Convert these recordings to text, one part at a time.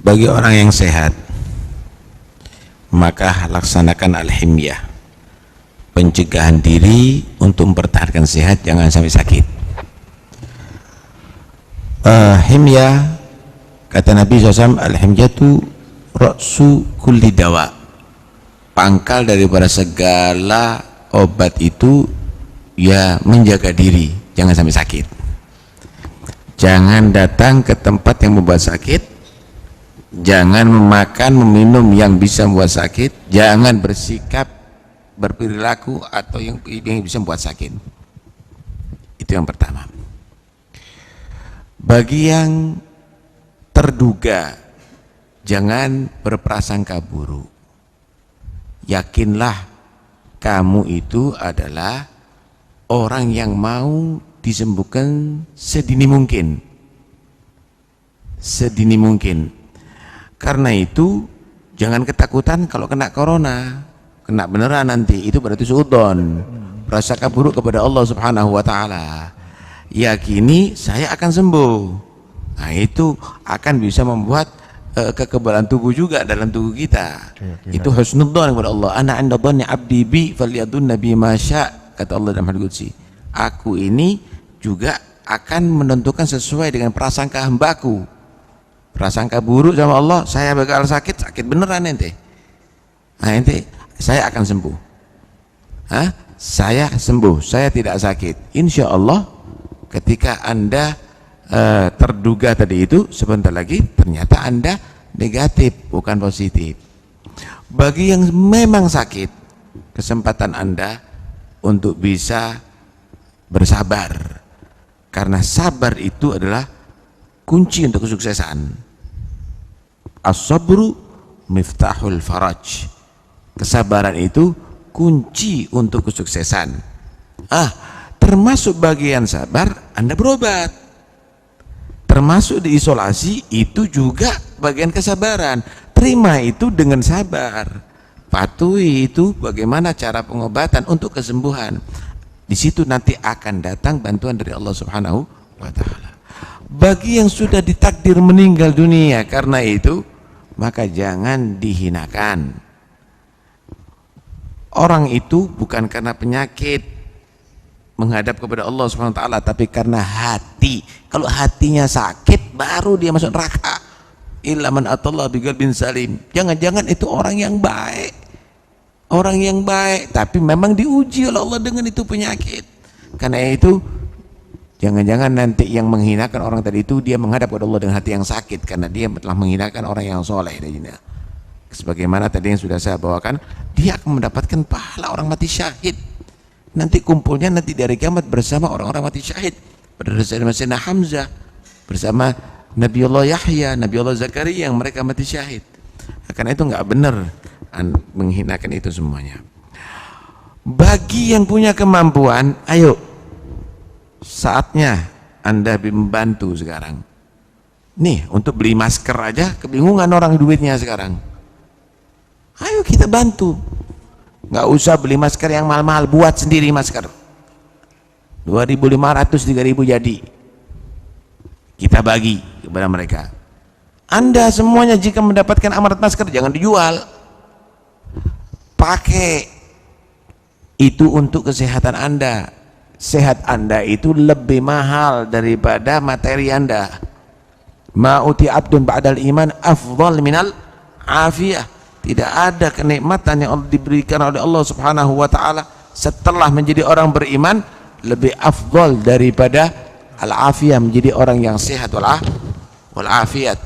Bagi orang yang sehat, maka laksanakan al-himyah, pencegahan diri untuk mempertahankan sehat, jangan sampai sakit. Himyah, kata Nabi SAW, al-himyatu ra'su kulli dawa, pangkal daripada segala obat itu ya menjaga diri, jangan sampai sakit. Jangan datang ke tempat yang membuat sakit, jangan memakan, meminum yang bisa membuat sakit, jangan bersikap, berperilaku atau yang bisa membuat sakit. Itu yang pertama. Bagi yang terduga, jangan berprasangka buruk. Yakinlah kamu itu adalah orang yang mau disembuhkan sedini mungkin. Sedini mungkin. Karena itu jangan ketakutan kalau kena corona, kena beneran nanti, itu berarti suudon, prasangka buruk kepada Allah Subhanahu wa taala. Yakini saya akan sembuh. Nah, itu akan bisa membuat kekebalan tubuh juga dalam tubuh kita. Itu husnudzon kepada Allah. Ana 'inda dhanni 'abdi bi falyadunna bi ma syaa, kata Allah dalam hadits qudsi. Aku ini juga akan menentukan sesuai dengan prasangka hambaku. Prasangka buruk sama Allah, saya bakal sakit beneran ente. Nah, ente saya akan sembuh. Saya sembuh, saya tidak sakit. Insya Allah ketika Anda terduga tadi itu, sebentar lagi ternyata Anda negatif, bukan positif. Bagi yang memang sakit, kesempatan Anda untuk bisa bersabar, karena sabar itu adalah kunci untuk kesuksesan. As-sabru miftahul faraj. Kesabaran itu kunci untuk kesuksesan. Termasuk bagian sabar Anda berobat, termasuk diisolasi, itu juga bagian kesabaran. Terima itu dengan sabar, patuhi itu bagaimana cara pengobatan untuk kesembuhan. Di situ nanti akan datang bantuan dari Allah Subhanahu wa taala. Bagi yang sudah ditakdir meninggal dunia karena itu, maka jangan dihinakan. Orang itu bukan karena penyakit menghadap kepada Allah Subhanahu wa taala, tapi karena hati. Kalau hatinya sakit baru dia masuk neraka. Illa man atallah biqalbin salim. Jangan-jangan itu orang yang baik. Orang yang baik tapi memang diuji oleh Allah dengan itu penyakit. Karena itu jangan-jangan nanti yang menghinakan orang tadi itu dia menghadap kepada Allah dengan hati yang sakit karena dia telah menghinakan orang yang soleh. Sebagaimana tadi yang sudah saya bawakan, dia akan mendapatkan pahala orang mati syahid. Nanti kumpulnya nanti dari kiamat bersama orang-orang mati syahid, bersama Sayyidina Hamzah, bersama Nabiullah Yahya, Nabiullah Zakaria, yang mereka mati syahid. Karena itu nggak benar menghinakan itu semuanya. Bagi yang punya kemampuan, ayo saatnya Anda membantu sekarang. Nih, untuk beli masker aja kebingungan orang duitnya sekarang. Ayo kita bantu. Nggak usah beli masker yang mahal-mahal, buat sendiri masker 2.500, 3.000 jadi, kita bagi kepada mereka. Anda semuanya jika mendapatkan amanat masker jangan dijual, pakai itu untuk kesehatan Anda. Sehat Anda itu lebih mahal daripada materi Anda. Ma'uti abdun ba'dal iman afdal minal afiyah. Tidak ada kenikmatan yang Allah diberikan oleh Allah Subhanahu wa taala setelah menjadi orang beriman lebih afdal daripada al-afiyah, menjadi orang yang sehat wal afiyat.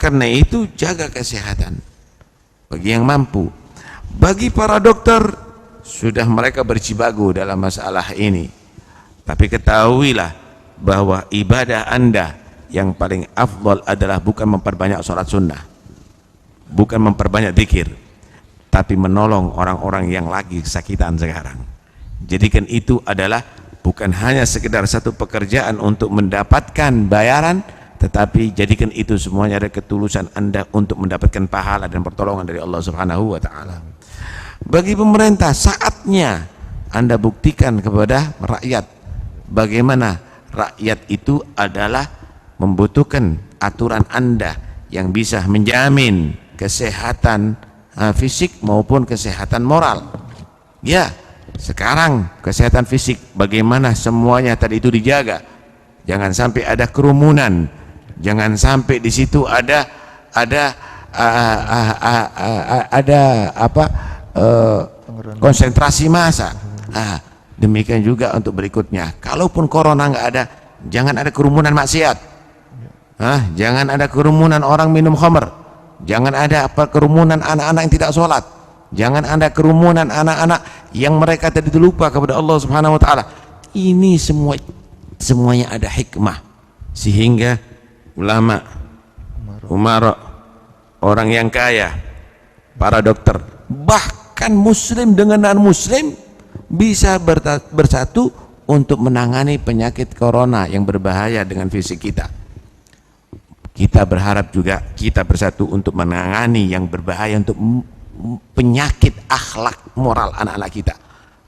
Karena itu jaga kesehatan bagi yang mampu. Bagi para dokter sudah mereka berjibaku dalam masalah ini. Tapi ketahuilah bahwa ibadah Anda yang paling afdal adalah bukan memperbanyak sholat sunnah, bukan memperbanyak zikir, tapi menolong orang-orang yang lagi kesakitan sekarang. Jadikan itu adalah bukan hanya sekedar satu pekerjaan untuk mendapatkan bayaran, tetapi jadikan itu semuanya ada ketulusan Anda untuk mendapatkan pahala dan pertolongan dari Allah Subhanahu wa taala. Bagi pemerintah, saatnya Anda buktikan kepada rakyat bagaimana rakyat itu adalah membutuhkan aturan Anda yang bisa menjamin kesehatan fisik maupun kesehatan moral. Ya, sekarang kesehatan fisik bagaimana semuanya tadi itu dijaga. Jangan sampai ada kerumunan, jangan sampai di situ ada konsentrasi massa. Demikian juga untuk berikutnya. Kalaupun corona nggak ada, jangan ada kerumunan maksiat. Jangan ada kerumunan orang minum khamr. Jangan ada kerumunan anak-anak yang tidak sholat. Jangan ada kerumunan anak-anak yang mereka tadi lupa kepada Allah Subhanahu wa taala. Ini semuanya ada hikmah, sehingga ulama, umara, orang yang kaya, para dokter, bahkan muslim dengan non-muslim bisa bersatu untuk menangani penyakit corona yang berbahaya dengan fisik kita. Kita berharap juga kita bersatu untuk menangani yang berbahaya untuk penyakit akhlak moral anak-anak kita,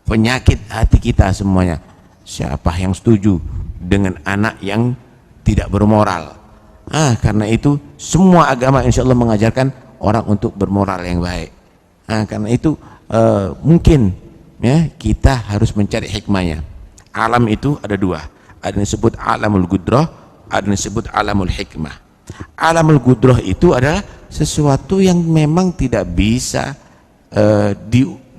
penyakit hati kita semuanya. Siapa yang setuju dengan anak yang tidak bermoral? Karena itu semua agama insya Allah mengajarkan orang untuk bermoral yang baik. Karena itu mungkin ya kita harus mencari hikmahnya. Alam itu ada dua, ada yang disebut alamul gudrah, ada yang disebut alamul hikmah. Alamul gudrah itu adalah sesuatu yang memang tidak bisa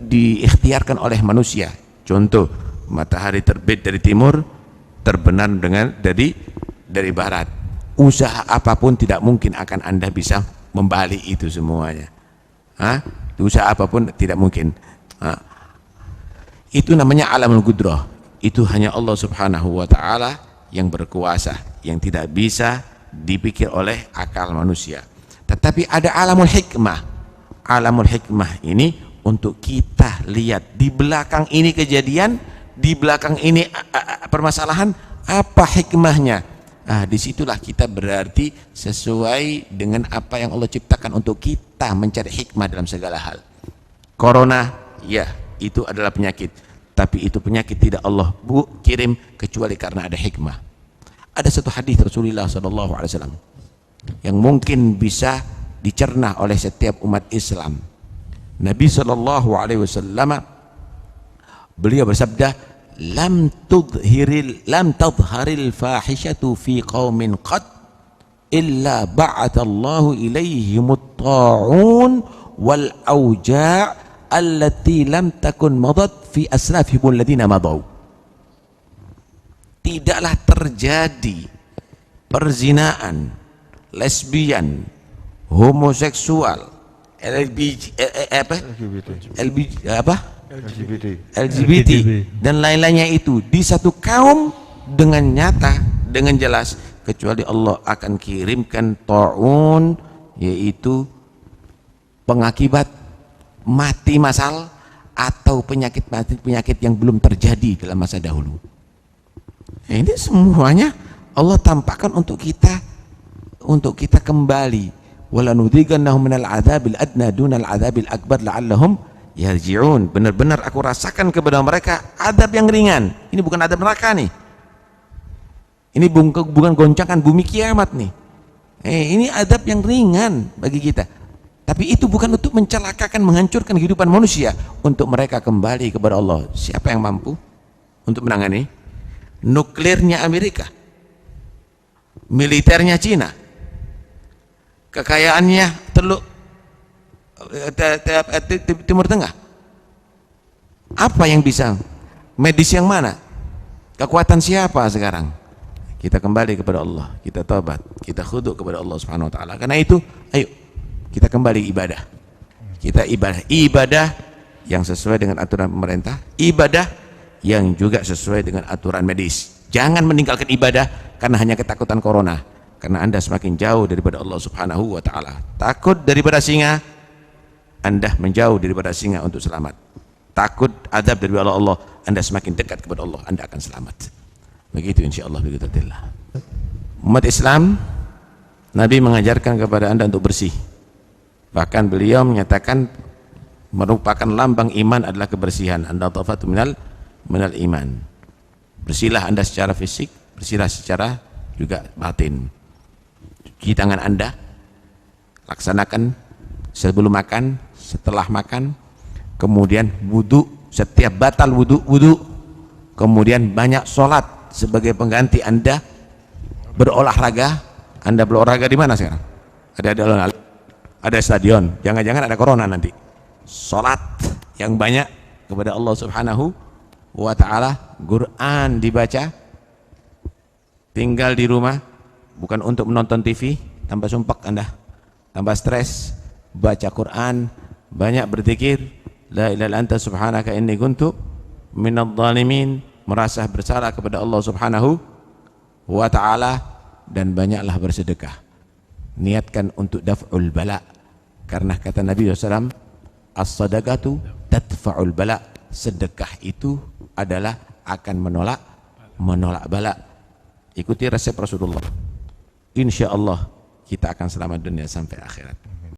diikhtiarkan oleh manusia. Contoh, matahari terbit dari timur, terbenam dari barat. Usaha apapun tidak mungkin akan Anda bisa membalik itu semuanya. Usaha apapun tidak mungkin. Itu namanya alamul gudrah. Itu hanya Allah Subhanahu wa taala yang berkuasa, yang tidak bisa dipikir oleh akal manusia. Tetapi ada alamul hikmah. Alamul hikmah ini untuk kita lihat di belakang ini kejadian, di belakang ini permasalahan, apa hikmahnya. Disitulah kita berarti sesuai dengan apa yang Allah ciptakan untuk kita mencari hikmah dalam segala hal. Corona, ya itu adalah penyakit, tapi itu penyakit tidak Allah kirim kecuali karena ada hikmah. Ada satu hadis Rasulullah SAW yang mungkin bisa dicerna oleh setiap umat Islam. Nabi SAW beliau bersabda, lam tadharil fahishatu fi qaumin qad illa ba'athallahu ilaihimut ta'un wal auja' allati lam takun madat fi aslafihim alladhina madaw. Tidaklah terjadi perzinaan, lesbian, homoseksual, LGBT dan lain-lainnya itu di satu kaum dengan nyata, dengan jelas, kecuali Allah akan kirimkan ta'un, yaitu pengakibat mati massal atau penyakit yang belum terjadi dalam masa dahulu. Ini semuanya Allah tampakkan untuk kita kembali. Walanudhigannahum minal adzabil adna dunal adzabil akbar la'allahum yarji'un. Benar-benar aku rasakan kepada mereka adab yang ringan. Ini bukan adab neraka nih. Ini bukan goncangan bumi kiamat nih. Ini adab yang ringan bagi kita. Tapi itu bukan untuk mencelakakan, menghancurkan kehidupan manusia, untuk mereka kembali kepada Allah. Siapa yang mampu untuk menangani? Nuklirnya Amerika, militernya Cina, kekayaannya Timur Tengah. Apa yang bisa? Medis yang mana? Kekuatan siapa sekarang? Kita kembali kepada Allah, kita taubat, kita khudu kepada Allah Subhanahu wa taala. Karena itu, ayo kita kembali ibadah. Kita ibadah yang sesuai dengan aturan pemerintah, ibadah yang juga sesuai dengan aturan medis. Jangan meninggalkan ibadah karena hanya ketakutan corona, karena Anda semakin jauh daripada Allah Subhanahu wa taala. Takut daripada singa, Anda menjauh daripada singa untuk selamat. Takut azab dari Allah, Anda semakin dekat kepada Allah, Anda akan selamat. Begitu insyaallah, begitu Allah. Umat Islam, Nabi mengajarkan kepada Anda untuk bersih. Bahkan beliau menyatakan merupakan lambang iman adalah kebersihan. Anda tafatu minal iman. Bersihlah Anda secara fisik, bersihlah secara juga batin. Cuci tangan Anda, laksanakan sebelum makan, setelah makan, kemudian wudu, setiap batal wudu, kemudian banyak sholat sebagai pengganti Anda berolahraga. Anda berolahraga di mana sekarang? Ada stadion, jangan-jangan ada corona nanti. Sholat yang banyak kepada Allah Subhanahu wa ta'ala, Quran dibaca, tinggal di rumah, bukan untuk menonton TV, tambah sumpek Anda, tambah stres, baca Quran, banyak berzikir, la ilaha illa anta subhanaka inni kuntu minadh dhalimin, merasa bersalah kepada Allah Subhanahu wa ta'ala, dan banyaklah bersedekah. Niatkan untuk daf'ul bala, karena kata Nabi SAW, as-sadaqatu tadfa'ul bala, sedekah itu adalah akan menolak bala. Ikuti resep Rasulullah, insya Allah kita akan selamat dunia sampai akhirat.